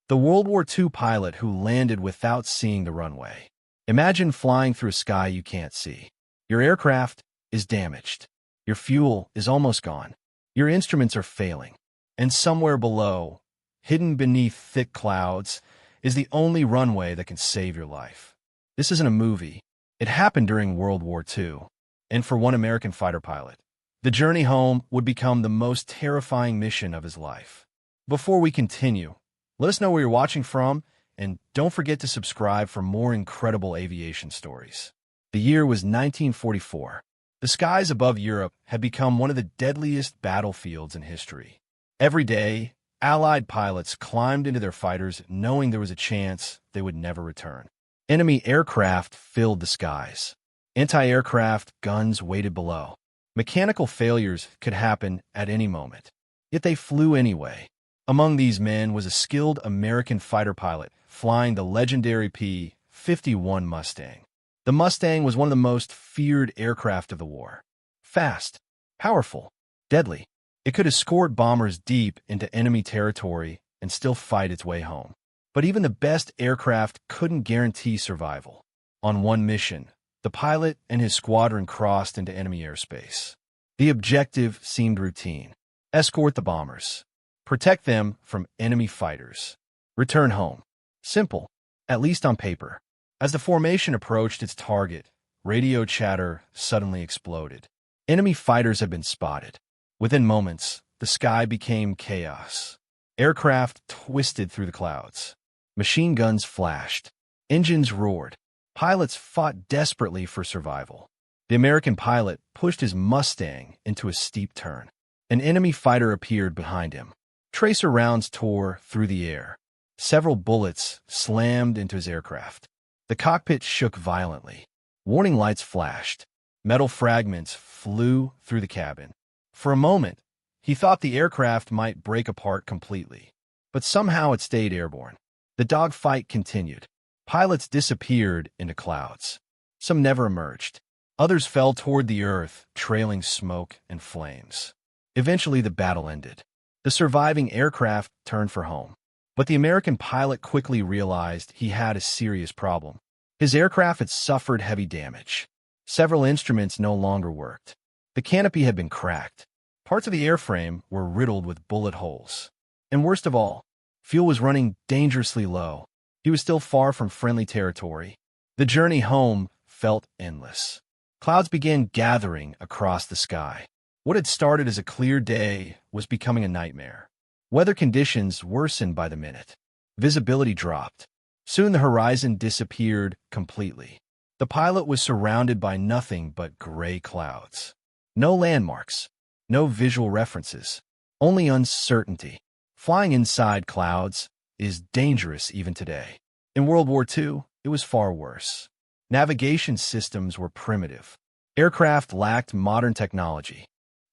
the World War II pilot who landed without seeing the runway. Imagine flying through a sky you can't see. Your aircraft is damaged. Your fuel is almost gone. Your instruments are failing. And somewhere below, hidden beneath thick clouds, is the only runway that can save your life. This isn't a movie. It happened during World War II. And for one American fighter pilot, the journey home would become the most terrifying mission of his life. Before we continue, let us know where you're watching from, and don't forget to subscribe for more incredible aviation stories. The year was 1944. The skies above Europe had become one of the deadliest battlefields in history. Every day, Allied pilots climbed into their fighters knowing there was a chance they would never return. Enemy aircraft filled the skies. Anti-aircraft guns waited below. Mechanical failures could happen at any moment. Yet they flew anyway. Among these men was a skilled American fighter pilot flying the legendary P-51 Mustang. The Mustang was one of the most feared aircraft of the war. Fast, powerful, deadly. It could escort bombers deep into enemy territory and still fight its way home. But even the best aircraft couldn't guarantee survival. On one mission, the pilot and his squadron crossed into enemy airspace. The objective seemed routine. Escort the bombers. Protect them from enemy fighters. Return home. Simple, at least on paper. As the formation approached its target, radio chatter suddenly exploded. Enemy fighters had been spotted. Within moments, the sky became chaos. Aircraft twisted through the clouds. Machine guns flashed. Engines roared. Pilots fought desperately for survival. The American pilot pushed his Mustang into a steep turn. An enemy fighter appeared behind him. Tracer rounds tore through the air. Several bullets slammed into his aircraft. The cockpit shook violently. Warning lights flashed. Metal fragments flew through the cabin. For a moment, he thought the aircraft might break apart completely. But somehow it stayed airborne. The dogfight continued. Pilots disappeared into clouds. Some never emerged. Others fell toward the earth, trailing smoke and flames. Eventually, the battle ended. The surviving aircraft turned for home. But the American pilot quickly realized he had a serious problem. His aircraft had suffered heavy damage. Several instruments no longer worked. The canopy had been cracked. Parts of the airframe were riddled with bullet holes. And worst of all, fuel was running dangerously low. He was still far from friendly territory. The journey home felt endless. Clouds began gathering across the sky. What had started as a clear day was becoming a nightmare. Weather conditions worsened by the minute. Visibility dropped. Soon the horizon disappeared completely. The pilot was surrounded by nothing but gray clouds. No landmarks, no visual references, only uncertainty. Flying inside clouds is dangerous even today. In World War II, it was far worse. Navigation systems were primitive. Aircraft lacked modern technology.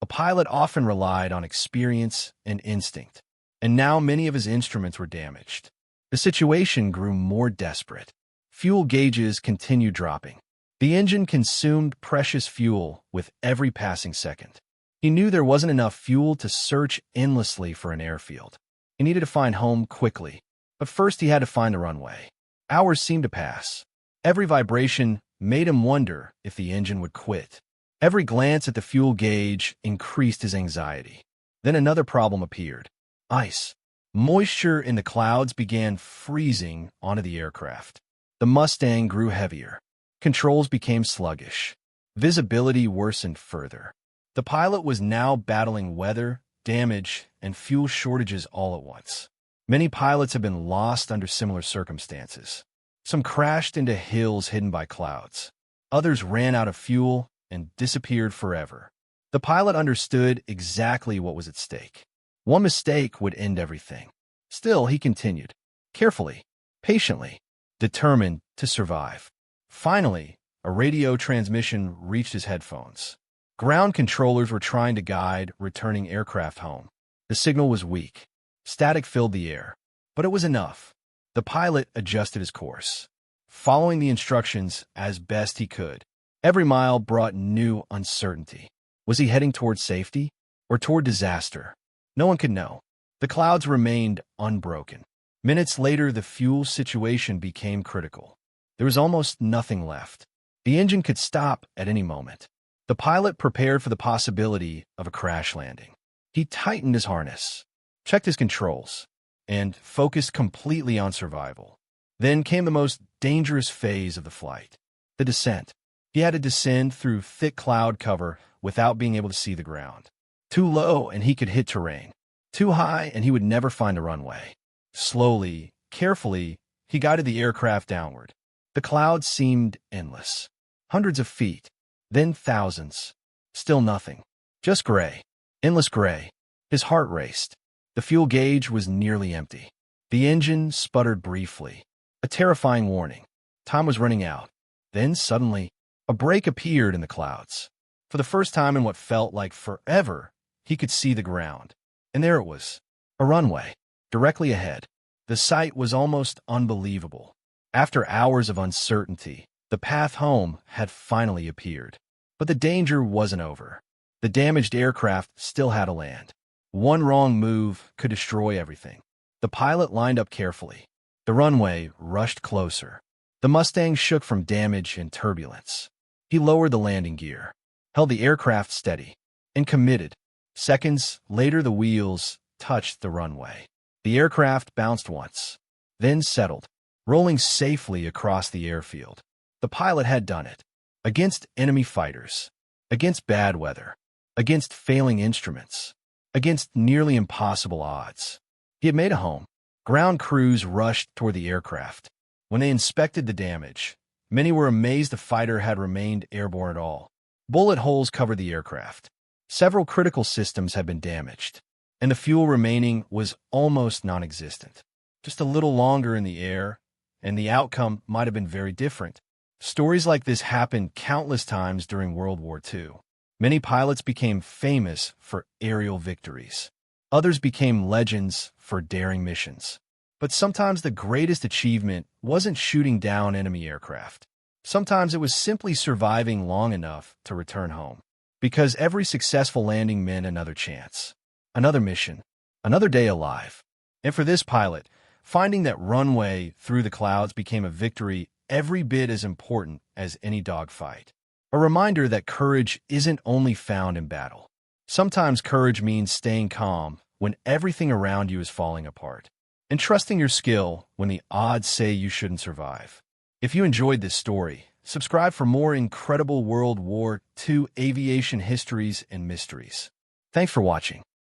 A pilot often relied on experience and instinct, and now many of his instruments were damaged. The situation grew more desperate. Fuel gauges continued dropping. The engine consumed precious fuel with every passing second. He knew there wasn't enough fuel to search endlessly for an airfield. He needed to find home quickly, but first he had to find the runway. Hours seemed to pass. Every vibration made him wonder if the engine would quit. Every glance at the fuel gauge increased his anxiety. Then another problem appeared. Ice. Moisture in the clouds began freezing onto the aircraft. The Mustang grew heavier. Controls became sluggish. Visibility worsened further. The pilot was now battling weather, damage, and fuel shortages all at once. Many pilots have been lost under similar circumstances. Some crashed into hills hidden by clouds. Others ran out of fuel and disappeared forever. The pilot understood exactly what was at stake. One mistake would end everything. Still, he continued, carefully, patiently, determined to survive. Finally, a radio transmission reached his headphones. Ground controllers were trying to guide returning aircraft home. The signal was weak. Static filled the air. But it was enough. The pilot adjusted his course, following the instructions as best he could. Every mile brought new uncertainty. Was he heading toward safety or toward disaster? No one could know. The clouds remained unbroken. Minutes later, the fuel situation became critical. There was almost nothing left. The engine could stop at any moment. The pilot prepared for the possibility of a crash landing. He tightened his harness, checked his controls, and focused completely on survival. Then came the most dangerous phase of the flight, the descent. He had to descend through thick cloud cover without being able to see the ground. Too low and he could hit terrain. Too high and he would never find a runway. Slowly, carefully, he guided the aircraft downward. The clouds seemed endless. Hundreds of feet, then thousands. Still nothing. Just gray. Endless gray. His heart raced. The fuel gauge was nearly empty. The engine sputtered briefly. A terrifying warning. Time was running out. Then, suddenly, a break appeared in the clouds. For the first time in what felt like forever, he could see the ground. And there it was. A runway. Directly ahead. The sight was almost unbelievable. After hours of uncertainty, the path home had finally appeared. But the danger wasn't over. The damaged aircraft still had to land. One wrong move could destroy everything. The pilot lined up carefully. The runway rushed closer. The Mustang shook from damage and turbulence. He lowered the landing gear, held the aircraft steady, and committed. Seconds later, the wheels touched the runway. The aircraft bounced once, then settled, rolling safely across the airfield. The pilot had done it. Against enemy fighters, against bad weather, against failing instruments, against nearly impossible odds. He had made a home. Ground crews rushed toward the aircraft. When they inspected the damage, many were amazed the fighter had remained airborne at all. Bullet holes covered the aircraft. Several critical systems had been damaged, and the fuel remaining was almost non-existent. Just a little longer in the air, and the outcome might have been very different. Stories like this happened countless times during World War II. Many pilots became famous for aerial victories. Others became legends for daring missions. But sometimes the greatest achievement wasn't shooting down enemy aircraft. Sometimes it was simply surviving long enough to return home. Because every successful landing meant another chance, another mission, another day alive. And for this pilot, finding that runway through the clouds became a victory every bit as important as any dogfight. A reminder that courage isn't only found in battle. Sometimes courage means staying calm when everything around you is falling apart, and trusting your skill when the odds say you shouldn't survive. If you enjoyed this story, subscribe for more incredible World War II aviation histories and mysteries. Thanks for watching.